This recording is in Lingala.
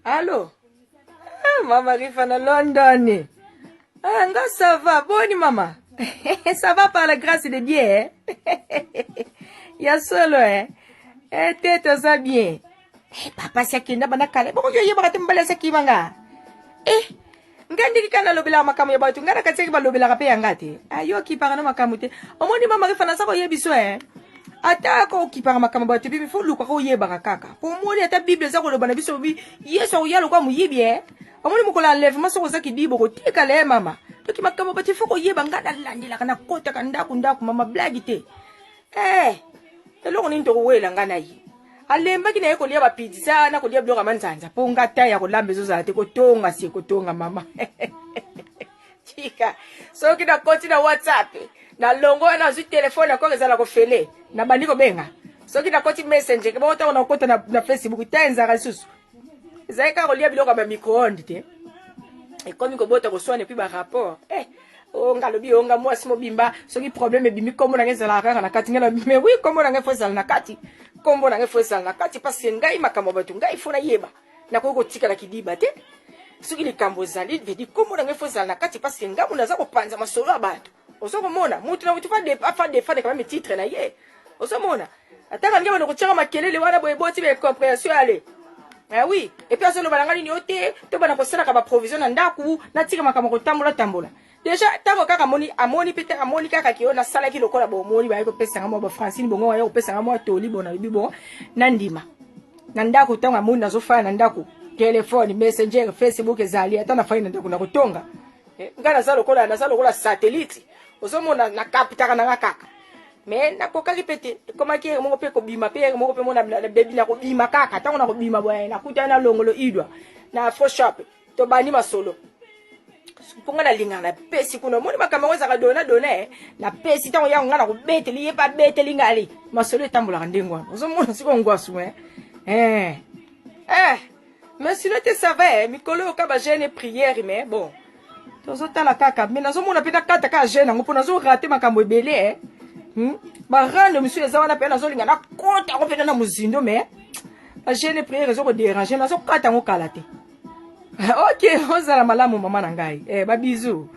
Allô? Ah, maman arrive à London. Ah, nga, ça va. Bonne maman. Ça va par la grâce de Dieu, hein? Ya solo, hein? Tête, ça bien. Papa, c'est qui n'a pas calé. Bon, je vais te mbala sa kimanga. Ngandi kana lobela makamu ya batu ngana katseki ba lobela ka pe yangate. Ayo ki parana makamu te. Omoni mama ke fana sa ko yebiso, hein? Ata ko kipanga makama batu bibi fo luka ko yeba kaka po moni ata bible za ko loba na biso bi yeso ya lokwa muyibi omoni mukola enlèvement so ko za kibibo ko tika le mama to ki makama batu fo ko yeba ngada landila kana kota kanda kunda ku mama blagi te eloko ninto ko wela ngana yi alemba kina yeko liya ba pizza na ko liya bloka manzanza po ngata ya ko lambe zo za te ko tonga si ko tonga mama chika so kina koti na WhatsApp na longo na zu telefone ko ezala ko fele na bandiko benga soki na koti messenger ke bota na kota na Facebook tenza ka susu zaika ko lia biloko ba micro-ondes te e komi ko bota ko swane pi ba rapport o ngalobi o nga mwasi mobimba soki problème bimi kombo na ngezala kaka na kati ngela mais oui kombo na ngefosala na kati kombo na ngefosala na kati parce ngai makambo batu ngai fona yeba na ko tika na kidiba te soki likambo zali vedi kombo na ngefosala na kati parce ngamu naza ko panza masolo abatu osoko mona mutu na mutu fa defendre quand même titre na ye osoko mona ataka ngeba no kuchanga makelele wana boye boti be compréhension ale oui et puis asolo balanga ni ote to bana ko sala ka ba provision na ndaku na tika makama ko tambola déjà tango kaka amoni pete amoni kaka kiona sala ki lokola bo moni ba ko pesa ngamo ba Francine bongo wa ko pesa ngamo toli bona bibo na ndima na ndaku tango amoni nazo fa na ndaku telefone messenger Facebook ezali ata na fa na ndaku na kutonga ngana za lokola satellite osomona na kapitaka na kaka mais na koka ripete koma ki mo pe ko bima pe mo pe mona na baby na ko bima kaka tango na ko bima boya na kuta na longolo idwa na Photoshop to bani masolo ponga na linga na pesi kuno moni makama weza ka dona na pesi tango ya ngana ko beteli ye pa beteli ngali masolo etambola ndengwa osomona siko ngwasu mais sinon te savais mikolo ka ba jeune prière mais bon tozotala kaka mais nazomona peta kata ka jeune ngo pona zo rater makambo ebele ba rando monsieur eza wana pe nazolinga na kota ko peta na muzindo mais ba jeune prière zo ko déranger nazo kata ngo kala te ok ozala malamu mama na ngai ba bisous